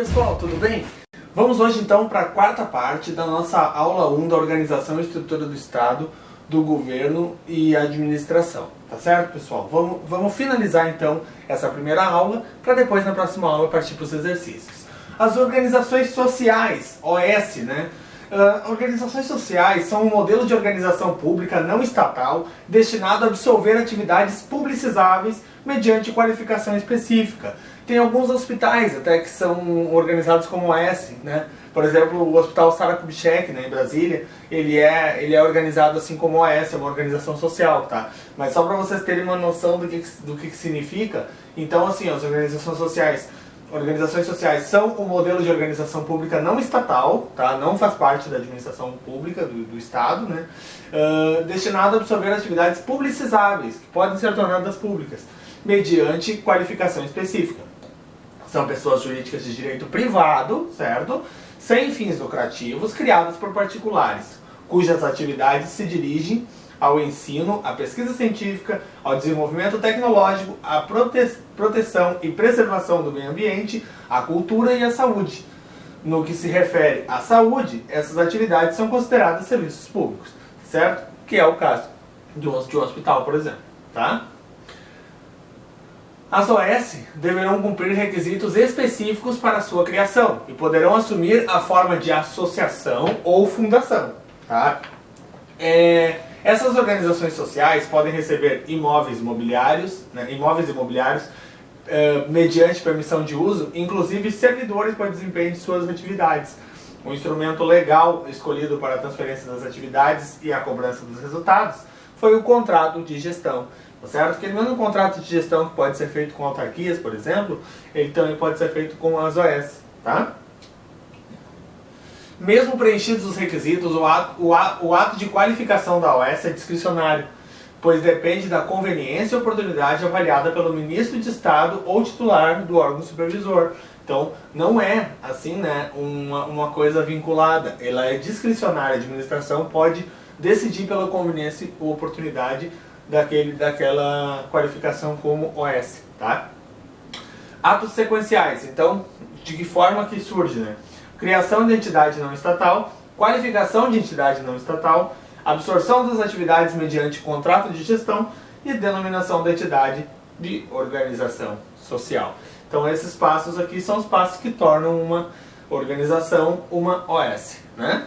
pessoal, tudo bem? Vamos hoje então para a quarta parte da nossa aula 1 da Organização e Estrutura do Estado, do Governo e Administração. Tá certo, pessoal? Vamos finalizar então essa primeira aula para depois na próxima aula partir para os exercícios. As organizações sociais, OS, né? Organizações sociais são um modelo de organização pública não estatal destinado a absorver atividades publicizáveis mediante qualificação específica. Tem alguns hospitais até que são organizados como OS, né? Por exemplo, o Hospital Sara Kubitschek, né, em Brasília, ele é organizado assim como OS, é uma organização social, tá? Mas só para vocês terem uma noção do que significa, então assim, as organizações sociais são um modelo de organização pública não estatal, tá? Não faz parte da administração pública do Estado, né? Destinado a absorver atividades publicizáveis, que podem ser tornadas públicas, mediante qualificação específica. São pessoas jurídicas de direito privado, certo? Sem fins lucrativos, criadas por particulares, cujas atividades se dirigem ao ensino, à pesquisa científica, ao desenvolvimento tecnológico, à proteção e preservação do meio ambiente, à cultura e à saúde. No que se refere à saúde, essas atividades são consideradas serviços públicos, certo? Que é o caso de um hospital, por exemplo, tá? As OS deverão cumprir requisitos específicos para sua criação e poderão assumir a forma de associação ou fundação, tá? Essas organizações sociais podem receber imóveis imobiliários, mediante permissão de uso, inclusive servidores para desempenho de suas atividades. O instrumento legal escolhido para a transferência das atividades e a cobrança dos resultados foi o contrato de gestão. Certo? Aquele mesmo contrato de gestão que pode ser feito com autarquias, por exemplo, ele também pode ser feito com as OS, tá? Mesmo preenchidos os requisitos, o ato de qualificação da OS é discricionário, pois depende da conveniência e oportunidade avaliada pelo ministro de Estado ou titular do órgão supervisor. Então, não é assim, né, uma coisa vinculada, ela é discricionária. A administração pode decidir pela conveniência ou oportunidade daquela qualificação como OS, tá? Atos sequenciais, então, de que forma que surge, né? Criação de entidade não estatal, qualificação de entidade não estatal, absorção das atividades mediante contrato de gestão e denominação da entidade de organização social. Então, esses passos aqui são os passos que tornam uma organização uma OS, né?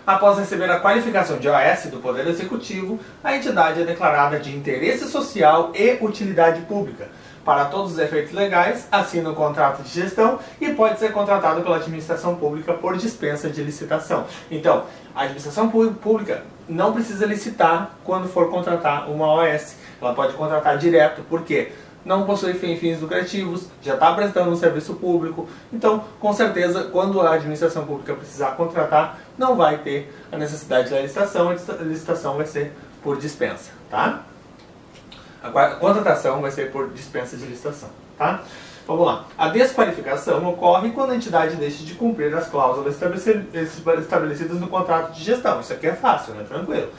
Após receber a qualificação de OS do Poder Executivo, a entidade é declarada de interesse social e utilidade pública. Para todos os efeitos legais, assina o contrato de gestão e pode ser contratado pela administração pública por dispensa de licitação. Então, a administração pública não precisa licitar quando for contratar uma OS. Ela pode contratar direto, por quê? Não possui fins lucrativos, já está prestando um serviço público, então, com certeza, quando a administração pública precisar contratar, não vai ter a necessidade da licitação, a licitação vai ser por dispensa, tá? A contratação vai ser por dispensa de licitação, tá? Vamos lá. A desqualificação ocorre quando a entidade deixa de cumprir as cláusulas estabelecidas no contrato de gestão. Isso aqui é fácil, né? Tranquilo.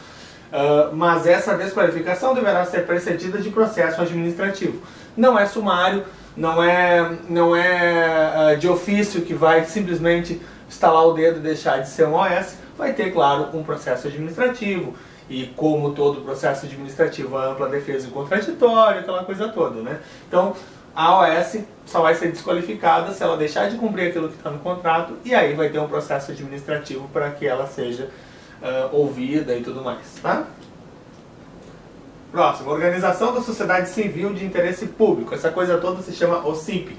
Mas essa desqualificação deverá ser precedida de processo administrativo. Não é sumário, não é de ofício que vai simplesmente estalar o dedo e deixar de ser um OS. Vai ter, claro, um processo administrativo. E como todo processo administrativo, a ampla defesa e contraditório, aquela coisa toda, né? Então, a OS só vai ser desqualificada se ela deixar de cumprir aquilo que está no contrato, e aí vai ter um processo administrativo para que ela seja ouvida e tudo mais, tá? Próximo, Organização da Sociedade Civil de Interesse Público. Essa coisa toda se chama OCIP.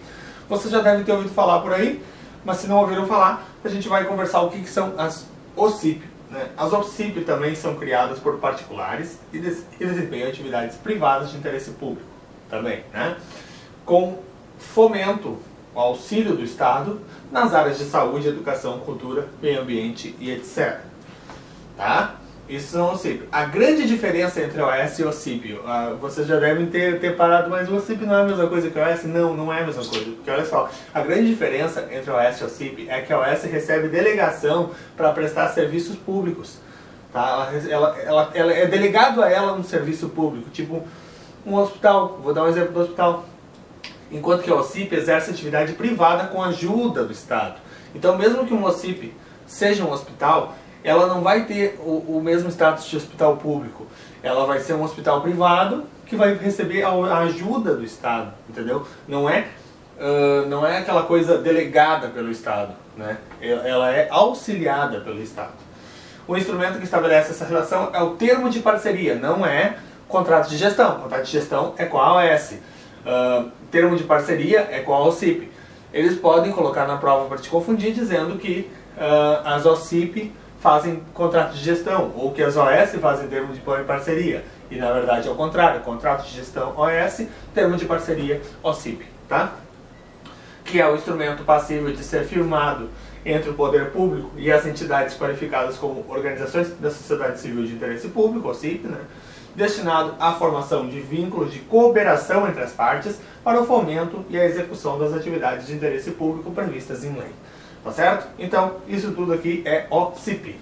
Você já deve ter ouvido falar por aí, mas se não ouviram falar, a gente vai conversar o que são as OCIP. Né? As OCIP também são criadas por particulares e desempenham atividades privadas de interesse público também, né? Com fomento, auxílio do Estado nas áreas de saúde, educação, cultura, meio ambiente e etc. Tá? Isso são OCIP. A grande diferença entre OS e OCIP, vocês já devem ter parado, mas o OCIP não é a mesma coisa que o OS? Não, não é a mesma coisa. Porque olha só, a grande diferença entre OS e OCIP é que a OS recebe delegação para prestar serviços públicos. Tá? Ela é delegado a ela um serviço público, tipo um hospital. Vou dar um exemplo do hospital. enquanto que a OCIP exerce atividade privada com a ajuda do Estado. Então, mesmo que uma OCIP seja um hospital, ela não vai ter o mesmo status de hospital público. Ela vai ser um hospital privado que vai receber a ajuda do Estado, entendeu? Não é aquela coisa delegada pelo Estado, né? Ela é auxiliada pelo Estado. O instrumento que estabelece essa relação é o termo de parceria, não é contrato de gestão. Contrato de gestão é com a AOS. Termo de parceria é com a OCIP. Eles podem colocar na prova para te confundir dizendo que as OCIP fazem contrato de gestão ou que as OS fazem termo de parceria. E na verdade é o contrário, contrato de gestão OS, termo de parceria OCIP, tá? Que é o instrumento passível de ser firmado entre o poder público e as entidades qualificadas como organizações da sociedade civil de interesse público, OCIP, né? Destinado à formação de vínculos de cooperação entre as partes para o fomento e a execução das atividades de interesse público previstas em lei. Tá certo? Então, isso tudo aqui é OCIP.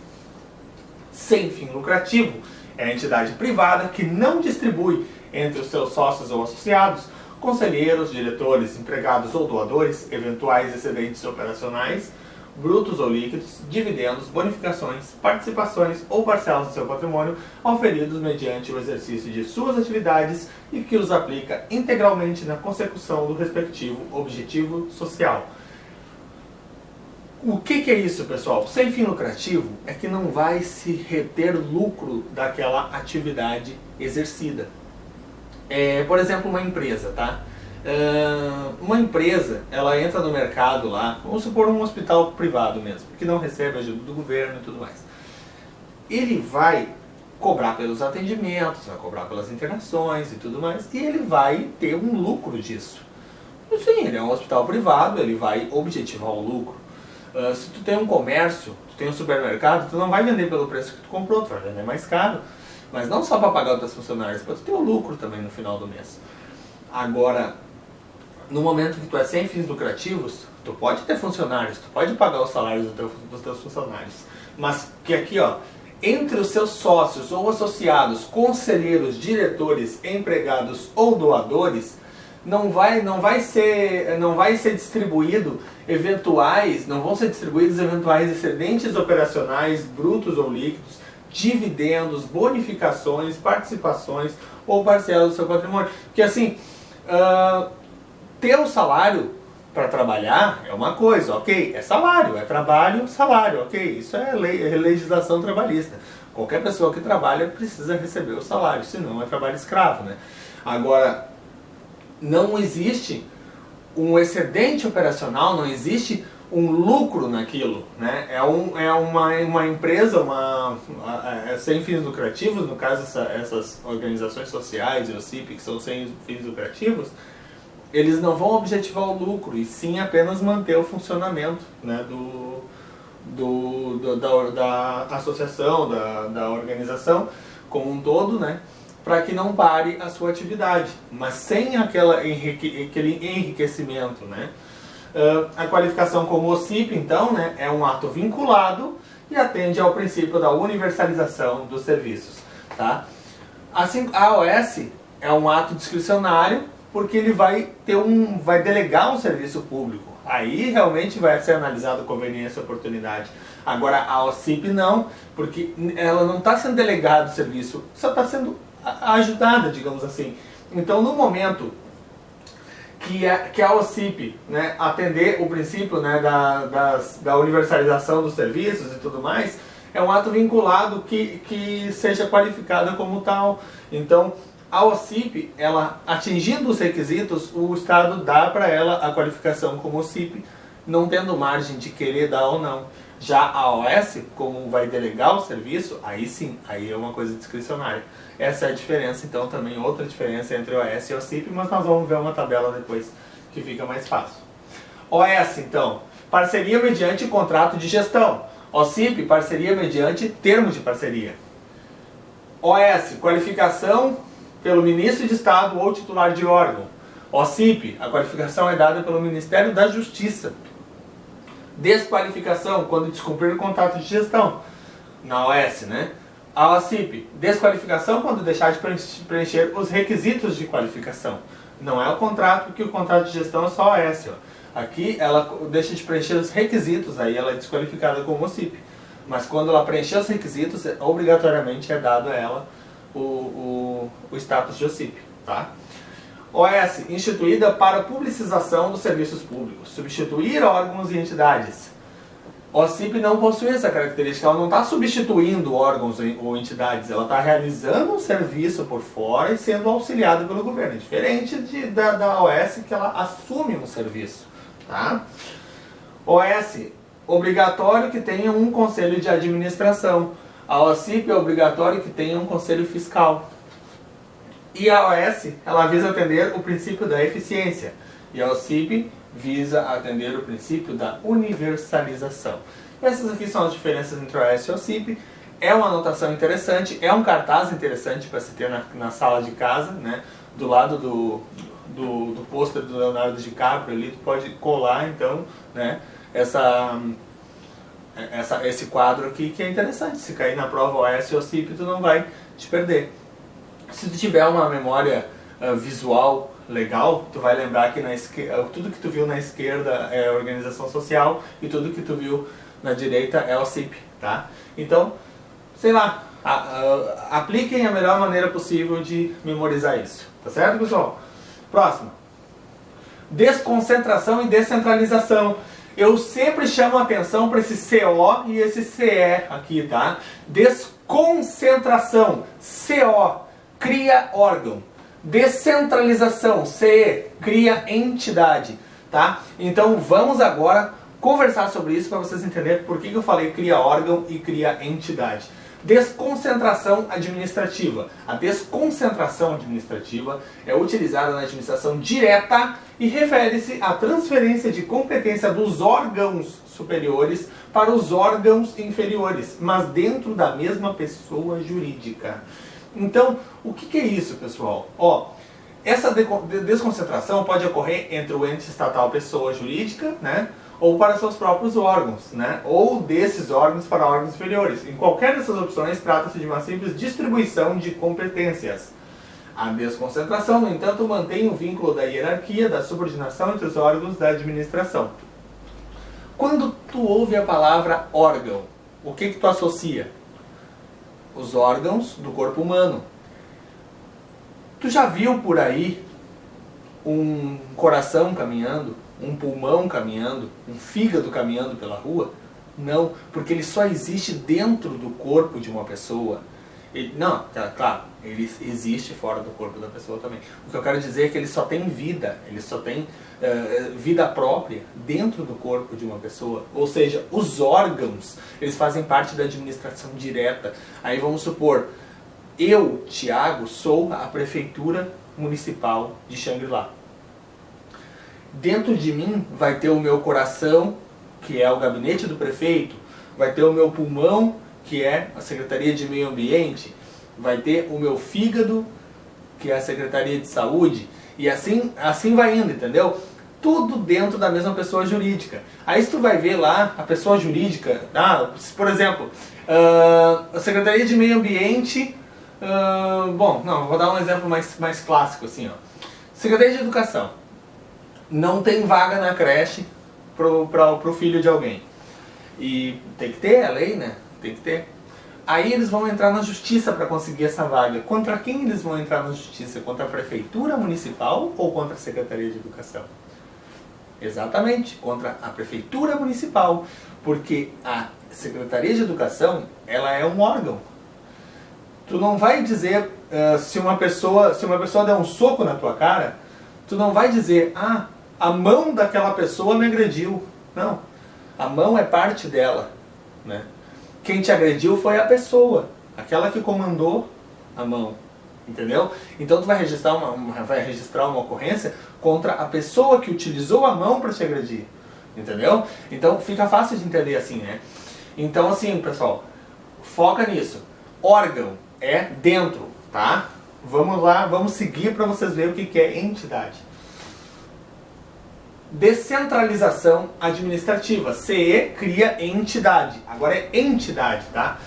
Sem fim lucrativo, é a entidade privada que não distribui entre os seus sócios ou associados, conselheiros, diretores, empregados ou doadores, eventuais excedentes operacionais, brutos ou líquidos, dividendos, bonificações, participações ou parcelas do seu patrimônio auferidos mediante o exercício de suas atividades e que os aplica integralmente na consecução do respectivo objetivo social. O que é isso, pessoal? Sem fim lucrativo é que não vai se reter lucro daquela atividade exercida. Por exemplo, uma empresa, tá? Uma empresa, ela entra no mercado lá, vamos supor um hospital privado mesmo, que não recebe ajuda do governo e tudo mais. Ele vai cobrar pelos atendimentos, vai cobrar pelas internações e tudo mais, e ele vai ter um lucro disso. Sim, ele é um hospital privado, ele vai objetivar o lucro. Se tu tem um comércio, tu tem um supermercado, tu não vai vender pelo preço que tu comprou, tu vai vender mais caro. Mas não só para pagar os teus funcionários, para tu ter o lucro também no final do mês. Agora, no momento que tu é sem fins lucrativos, tu pode ter funcionários, tu pode pagar os salários dos teus funcionários. Mas que aqui, ó, entre os seus sócios ou associados, conselheiros, diretores, empregados ou doadores, não vai ser distribuído não vão ser distribuídos eventuais excedentes operacionais, brutos ou líquidos, dividendos, bonificações, participações ou parcelas do seu patrimônio. Porque assim, ter o salário para trabalhar é uma coisa, ok? É salário, é trabalho, salário, ok? Isso é legislação trabalhista. Qualquer pessoa que trabalha precisa receber o salário, senão é trabalho escravo, né? Agora, não existe um excedente operacional, não existe um lucro naquilo, né? É uma empresa, sem fins lucrativos, no caso essas organizações sociais e o OCIP, que são sem fins lucrativos, eles não vão objetivar o lucro, e sim apenas manter o funcionamento, né, da associação, da organização como um todo, né, para que não pare a sua atividade, mas sem aquele enriquecimento, né. A qualificação como OCIP, então, né, é um ato vinculado e atende ao princípio da universalização dos serviços. Tá? Assim, a AOS é um ato discricionário porque ele vai delegar um serviço público. Aí realmente vai ser analisado conveniência e oportunidade. Agora a OCIP não, porque ela não está sendo delegada o serviço, só está sendo ajudada, digamos assim. Então, no momento que a OCIP, né, atender o princípio, né, da universalização dos serviços e tudo mais, é um ato vinculado que seja qualificada como tal. Então, a OCIP, ela atingindo os requisitos, o Estado dá para ela a qualificação como OCIP, não tendo margem de querer dar ou não. Já a OS, como vai delegar o serviço, aí sim, aí é uma coisa discricionária. Essa é a diferença, então, também outra diferença entre OS e OCIP, mas nós vamos ver uma tabela depois que fica mais fácil. OS, então, parceria mediante contrato de gestão. OCIP, parceria mediante termo de parceria. OS, qualificação pelo ministro de Estado ou titular de órgão. OCIP, a qualificação é dada pelo Ministério da Justiça. Desqualificação, quando descumprir o contrato de gestão, na OS, né? A OCIP, desqualificação quando deixar de preencher os requisitos de qualificação. Não é o contrato, porque o contrato de gestão é só a OS. Ó. Aqui ela deixa de preencher os requisitos, aí ela é desqualificada como OCIP. Mas quando ela preencher os requisitos, obrigatoriamente é dado a ela o status de OCIP. Tá? OS, instituída para publicização dos serviços públicos, substituir órgãos e entidades. OCIP não possui essa característica, ela não está substituindo órgãos ou entidades, ela está realizando um serviço por fora e sendo auxiliada pelo governo, diferente da OS, que ela assume um serviço. Tá? OS, obrigatório que tenha um conselho de administração. A OCIP é obrigatório que tenha um conselho fiscal. E a OS, ela visa atender o princípio da eficiência. E a OCIP visa atender o princípio da universalização. Essas aqui são as diferenças entre OS e OCIP. É uma anotação interessante, é um cartaz interessante para se ter na sala de casa, né? Do lado do pôster do Leonardo DiCaprio ali, tu pode colar então, né? Esse quadro aqui, que é interessante. Se cair na prova OS e OCIP, tu não vai te perder. Se tu tiver uma memória visual legal, tu vai lembrar que tudo que tu viu na esquerda é organização social e tudo que tu viu na direita é OCIP, tá? Então, sei lá, apliquem a melhor maneira possível de memorizar isso, tá certo, pessoal? Próximo. Desconcentração e descentralização. Eu sempre chamo a atenção para esse CO e esse CE aqui, tá? Desconcentração, CO, cria órgão. Descentralização, CE, cria entidade, tá? Então vamos agora conversar sobre isso para vocês entenderem por que eu falei cria órgão e cria entidade. Desconcentração administrativa. A desconcentração administrativa é utilizada na administração direta e refere-se à transferência de competência dos órgãos superiores para os órgãos inferiores, mas dentro da mesma pessoa jurídica. Então, o que é isso, pessoal? Ó, essa desconcentração pode ocorrer entre o ente estatal pessoa jurídica, né, ou para seus próprios órgãos, né, ou desses órgãos para órgãos inferiores. Em qualquer dessas opções, trata-se de uma simples distribuição de competências. A desconcentração, no entanto, mantém o vínculo da hierarquia, da subordinação entre os órgãos da administração. Quando tu ouve a palavra órgão, o que tu associa? Os órgãos do corpo humano. Tu já viu por aí um coração caminhando, um pulmão caminhando, um fígado caminhando pela rua? Não, porque ele só existe dentro do corpo de uma pessoa. Claro, ele existe fora do corpo da pessoa também. O que eu quero dizer é que ele só tem vida, ele só tem vida própria dentro do corpo de uma pessoa. Ou seja, os órgãos, eles fazem parte da administração direta. Aí vamos supor, eu, Tiago, sou a prefeitura municipal de Xangri-Lá. Dentro de mim vai ter o meu coração, que é o gabinete do prefeito, vai ter o meu pulmão, que é a Secretaria de Meio Ambiente, vai ter o meu fígado, que é a Secretaria de Saúde, e assim vai indo, entendeu? Tudo dentro da mesma pessoa jurídica. Aí se tu vai ver lá, a pessoa jurídica, por exemplo, a Secretaria de Meio Ambiente, vou dar um exemplo mais clássico assim, ó. Secretaria de Educação. Não tem vaga na creche pro filho de alguém. E tem que ter, a lei, né? Tem que ter. Aí eles vão entrar na justiça para conseguir essa vaga. Contra quem eles vão entrar na justiça? Contra a prefeitura municipal ou contra a Secretaria de Educação? Exatamente, contra a prefeitura municipal. Porque a Secretaria de Educação, ela é um órgão. Tu não vai dizer, se uma pessoa der um soco na tua cara, tu não vai dizer, a mão daquela pessoa me agrediu. Não, a mão é parte dela, né? Quem te agrediu foi a pessoa, aquela que comandou a mão, entendeu? Então tu vai registrar uma ocorrência contra a pessoa que utilizou a mão para te agredir, entendeu? Então fica fácil de entender assim, né? Então assim, pessoal, foca nisso. Órgão é dentro, tá? Vamos lá, vamos seguir para vocês verem o que é entidade. Descentralização administrativa. CE cria entidade. Agora é entidade, tá?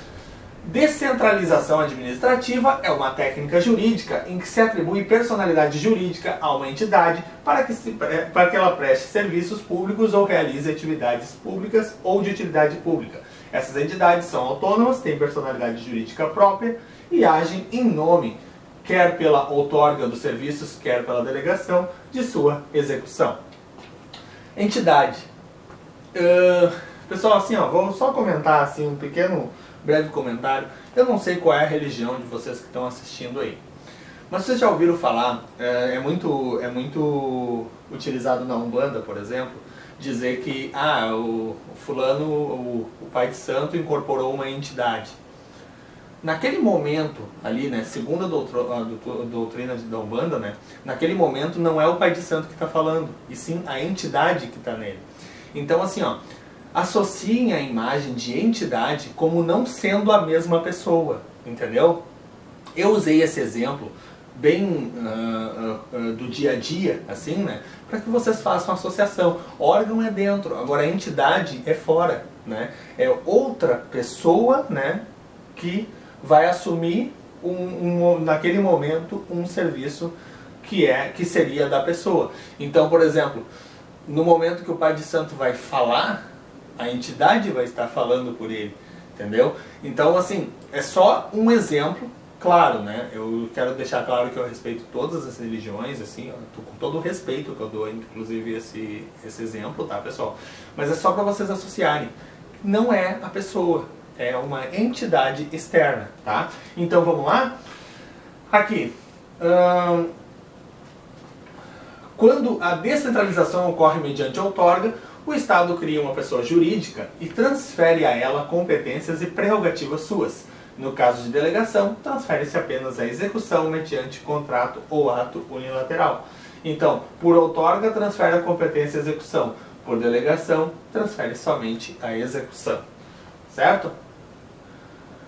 Descentralização administrativa é uma técnica jurídica em que se atribui personalidade jurídica a uma entidade para que ela preste serviços públicos ou realize atividades públicas ou de utilidade pública. Essas entidades são autônomas, têm personalidade jurídica própria e agem em nome, quer pela outorga dos serviços, quer pela delegação de sua execução. Entidade. Pessoal, assim, vou só comentar assim, um breve comentário. Eu não sei qual é a religião de vocês que estão assistindo aí, mas vocês já ouviram falar, é muito utilizado na Umbanda, por exemplo, dizer que o fulano, o pai de santo, incorporou uma entidade. Naquele momento ali, né, segundo a doutrina da Umbanda, né, naquele momento não é o pai de santo que está falando, e sim a entidade que está nele. Então assim, associem a imagem de entidade como não sendo a mesma pessoa, entendeu? Eu usei esse exemplo bem do dia a dia, assim, né, para que vocês façam associação. Órgão é dentro, agora a entidade é fora, né? É outra pessoa, né, que vai assumir naquele momento um serviço que seria da pessoa. Então, por exemplo, no momento que o pai de santo vai falar, a entidade vai estar falando por ele, entendeu? Então, assim, é só um exemplo, claro, né? Eu quero deixar claro que eu respeito todas as religiões, assim, com todo o respeito que eu dou, inclusive esse exemplo, tá, pessoal? Mas é só para vocês associarem. Não é a pessoa, é uma entidade externa, tá? Então, vamos lá? Aqui. Quando a descentralização ocorre mediante outorga, o Estado cria uma pessoa jurídica e transfere a ela competências e prerrogativas suas. No caso de delegação, transfere-se apenas a execução mediante contrato ou ato unilateral. Então, por outorga, transfere a competência e execução. Por delegação, transfere somente a execução. Certo?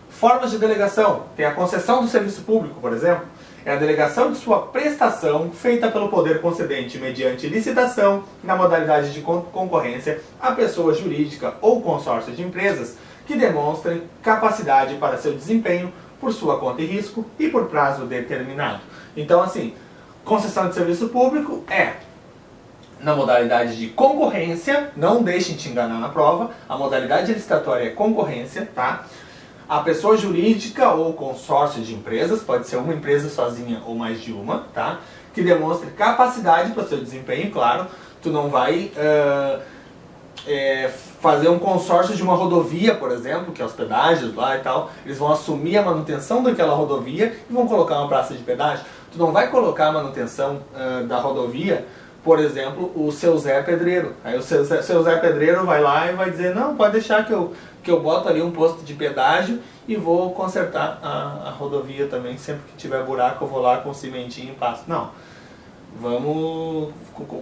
Formas de delegação. Tem a concessão do serviço público, por exemplo. É a delegação de sua prestação feita pelo poder concedente mediante licitação, na modalidade de concorrência, a pessoa jurídica ou consórcio de empresas que demonstrem capacidade para seu desempenho por sua conta e risco e por prazo determinado. Então, assim, concessão de serviço público é na modalidade de concorrência, não deixem te enganar na prova, a modalidade licitatória é concorrência, tá? A pessoa jurídica ou consórcio de empresas, pode ser uma empresa sozinha ou mais de uma, tá? Que demonstre capacidade para o seu desempenho, claro. Tu não vai fazer um consórcio de uma rodovia, por exemplo, que é os pedágios lá e tal. Eles vão assumir a manutenção daquela rodovia e vão colocar uma praça de pedágio. Tu não vai colocar a manutenção da rodovia, por exemplo, o seu Zé Pedreiro. Aí o seu Zé Pedreiro vai lá e vai dizer, não, pode deixar que eu boto ali um posto de pedágio e vou consertar a rodovia também. Sempre que tiver buraco eu vou lá com cimentinho e passo. Não. Vamos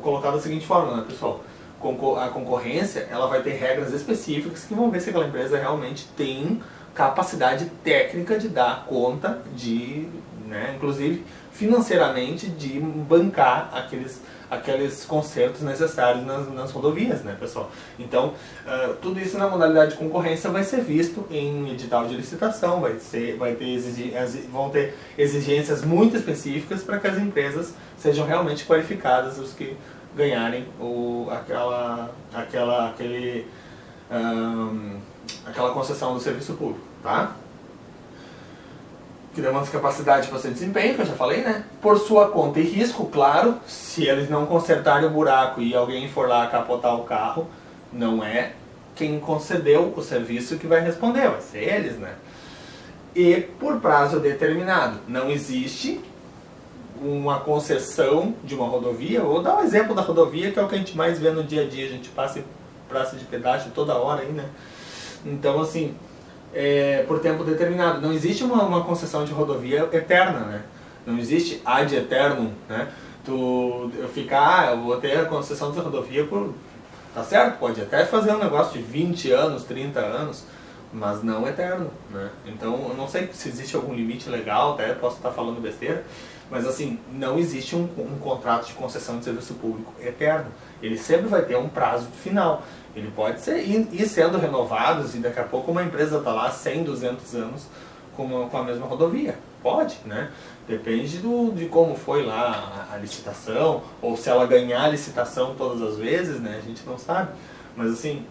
colocar da seguinte forma, né, pessoal? A concorrência, ela vai ter regras específicas que vão ver se aquela empresa realmente tem capacidade técnica de dar conta de, né, inclusive financeiramente, de bancar aqueles consertos necessários nas rodovias, né, pessoal? Então, tudo isso na modalidade de concorrência vai ser visto em edital de licitação, vão ter exigências muito específicas para que as empresas sejam realmente qualificadas, os que ganharem aquela concessão do serviço público, tá? Que demanda capacidade para seu desempenho, que eu já falei, né? Por sua conta e risco, claro, se eles não consertarem o buraco e alguém for lá capotar o carro, não é quem concedeu o serviço que vai responder, vai ser eles, né? E por prazo determinado. Não existe uma concessão de uma rodovia. Vou dar um exemplo da rodovia, que é o que a gente mais vê no dia a dia. A gente passa em praça de pedágio toda hora aí, né? Então, assim, por tempo determinado. Não existe uma concessão de rodovia eterna, né? Não existe ad eternum, né? Eu vou ter a concessão de rodovia por... Tá certo? Pode até fazer um negócio de 20 anos, 30 anos, mas não eterno, né? Então, eu não sei se existe algum limite legal, até posso estar falando besteira, mas assim, não existe um contrato de concessão de serviço público eterno. Ele sempre vai ter um prazo final. Ele pode ir sendo renovados e daqui a pouco uma empresa está lá 100, 200 anos com a mesma rodovia. Pode, né? Depende de como foi lá a licitação, ou se ela ganhar a licitação todas as vezes, né? A gente não sabe. Mas assim,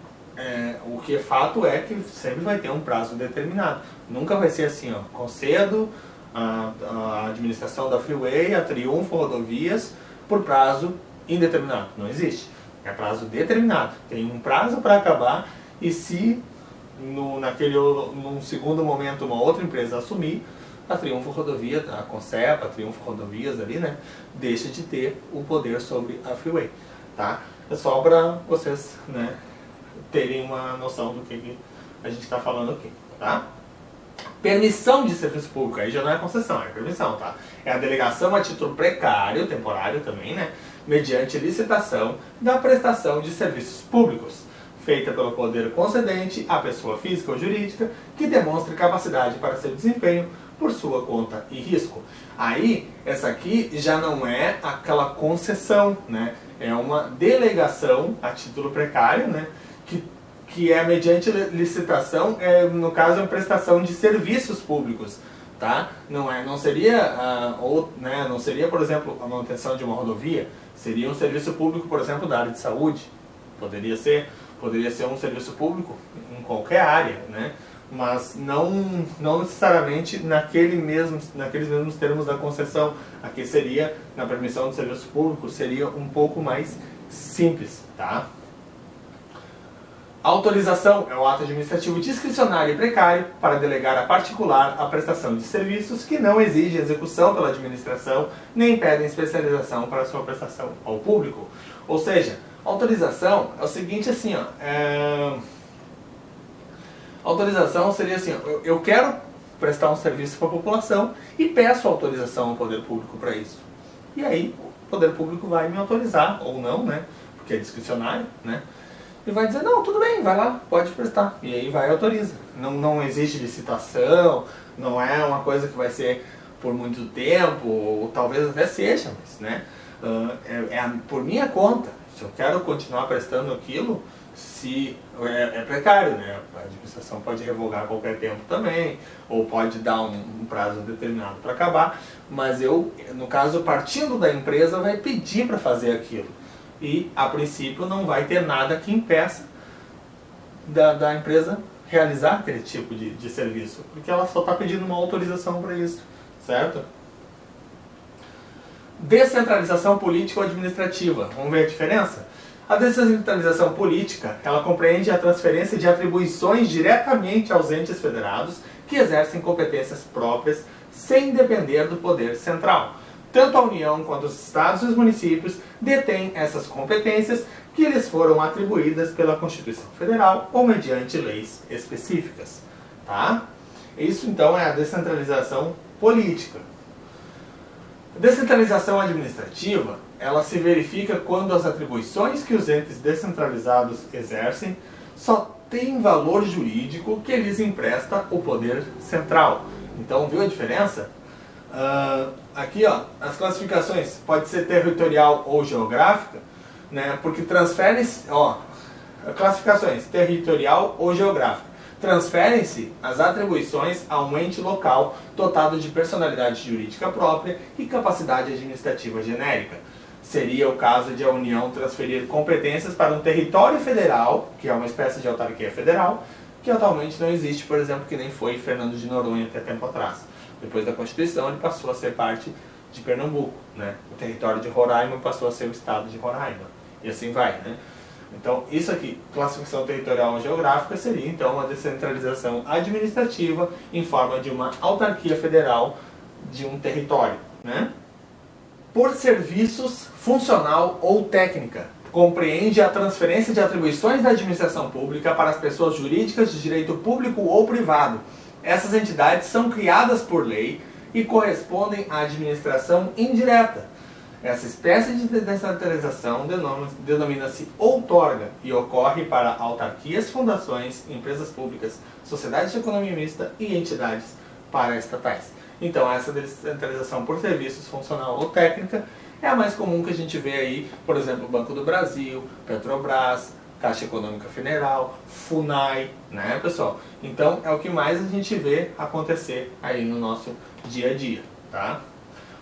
o que é fato é que sempre vai ter um prazo determinado. Nunca vai ser assim, ó, concedo a administração da Freeway, a Triunfo Rodovias, por prazo indeterminado. Não existe. É prazo determinado. Tem um prazo para acabar, e se num segundo momento uma outra empresa assumir, a Triunfo Rodovia, a Concepa, a Triunfo Rodovias ali, né, deixa de ter o poder sobre a Freeway, tá? É só para vocês, né, terem uma noção do que a gente está falando aqui, tá? Permissão de serviço público, aí já não é concessão, é permissão, tá? É a delegação a título precário, temporário também, né, mediante licitação da prestação de serviços públicos, feita pelo poder concedente à pessoa física ou jurídica que demonstre capacidade para seu desempenho por sua conta e risco. Aí, essa aqui já não é aquela concessão, né? É uma delegação a título precário, né? Que é mediante licitação, no caso, a prestação de serviços públicos, tá? Não seria, não seria, por exemplo, a manutenção de uma rodovia, seria um serviço público, por exemplo, da área de saúde. Poderia ser um serviço público em qualquer área, né? Mas não necessariamente naqueles mesmos termos da concessão. Aqui seria, na permissão de serviço público, seria um pouco mais simples, tá? Autorização é o ato administrativo discricionário e precário para delegar a particular a prestação de serviços que não exige execução pela administração nem impedem especialização para sua prestação ao público. Ou seja, autorização é o seguinte, assim, ó, autorização seria assim, eu quero prestar um serviço para a população e peço autorização ao poder público para isso. E aí o poder público vai me autorizar, ou não, né? Porque é discricionário, né? E vai dizer, não, tudo bem, vai lá, pode prestar. E aí vai e autoriza. Não existe licitação, não é uma coisa que vai ser por muito tempo, ou talvez até seja, mas, né? Por minha conta. Se eu quero continuar prestando aquilo, se é precário, né? A administração pode revogar a qualquer tempo também, ou pode dar um prazo determinado para acabar, mas eu, no caso, partindo da empresa, vai pedir para fazer aquilo. E, a princípio, não vai ter nada que impeça da empresa realizar aquele tipo de serviço, porque ela só está pedindo uma autorização para isso, certo? Descentralização política ou administrativa. Vamos ver a diferença? A descentralização política, ela compreende a transferência de atribuições diretamente aos entes federados que exercem competências próprias sem depender do poder central. Tanto a União quanto os estados e os municípios detêm essas competências que lhes foram atribuídas pela Constituição Federal ou mediante leis específicas. Tá? Isso então é a descentralização política. A descentralização administrativa, ela se verifica quando as atribuições que os entes descentralizados exercem só têm valor jurídico que lhes empresta o poder central. Então, viu a diferença? Aqui, ó, as classificações pode ser territorial ou geográfica, né? Porque transferem-se, ó, classificações territorial ou geográfica. Transferem-se as atribuições a um ente local dotado de personalidade jurídica própria e capacidade administrativa genérica. Seria o caso de a União transferir competências para um território federal, que é uma espécie de autarquia federal, que atualmente não existe, por exemplo, que nem foi Fernando de Noronha até tempo atrás. Depois da Constituição ele passou a ser parte de Pernambuco, né? O território de Roraima passou a ser o estado de Roraima. E assim vai, né? Então, isso aqui, classificação territorial ou geográfica, seria então uma descentralização administrativa em forma de uma autarquia federal de um território, né? Por serviços, funcional ou técnica, compreende a transferência de atribuições da administração pública para as pessoas jurídicas de direito público ou privado. Essas entidades são criadas por lei e correspondem à administração indireta. Essa espécie de descentralização denomina-se outorga e ocorre para autarquias, fundações, empresas públicas, sociedades de economia mista e entidades paraestatais. Então, essa descentralização por serviços, funcional ou técnica, é a mais comum que a gente vê aí, por exemplo, Banco do Brasil, Petrobras, Caixa Econômica Federal, FUNAI, né, pessoal? Então é o que mais a gente vê acontecer aí no nosso dia a dia, tá?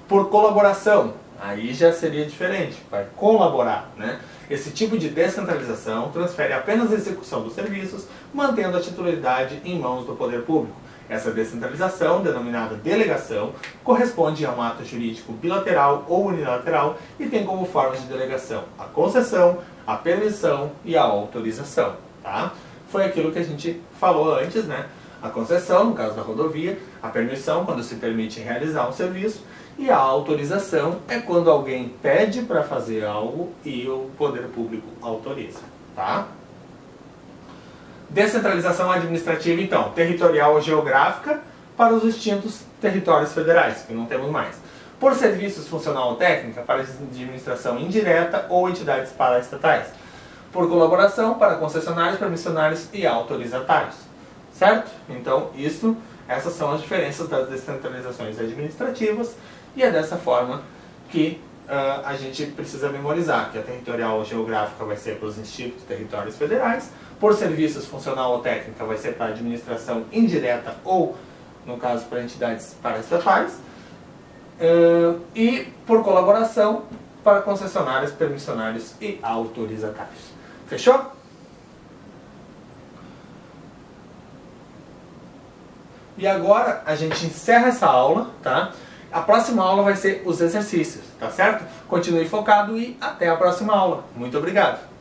Por colaboração, aí já seria diferente, vai colaborar, né? Esse tipo de descentralização transfere apenas a execução dos serviços, mantendo a titularidade em mãos do poder público. Essa descentralização, denominada delegação, corresponde a um ato jurídico bilateral ou unilateral e tem como formas de delegação a concessão, a permissão e a autorização, tá? Foi aquilo que a gente falou antes, né? A concessão, no caso da rodovia, a permissão, quando se permite realizar um serviço, e a autorização é quando alguém pede para fazer algo e o poder público autoriza, tá? Descentralização administrativa, então, territorial ou geográfica para os extintos territórios federais, que não temos mais. Por serviços funcional ou técnica, para administração indireta ou entidades paraestatais. Por colaboração, para concessionários, permissionários e autorizatários. Certo? Então, essas são as diferenças das descentralizações administrativas e é dessa forma que a gente precisa memorizar que a territorial ou geográfica vai ser para os institutos territórios federais, por serviços funcional ou técnica vai ser para a administração indireta ou, no caso, para entidades paraestatais, e por colaboração para concessionários, permissionários e autorizatários. Fechou? E agora a gente encerra essa aula, tá? A próxima aula vai ser os exercícios, tá certo? Continue focado e até a próxima aula. Muito obrigado!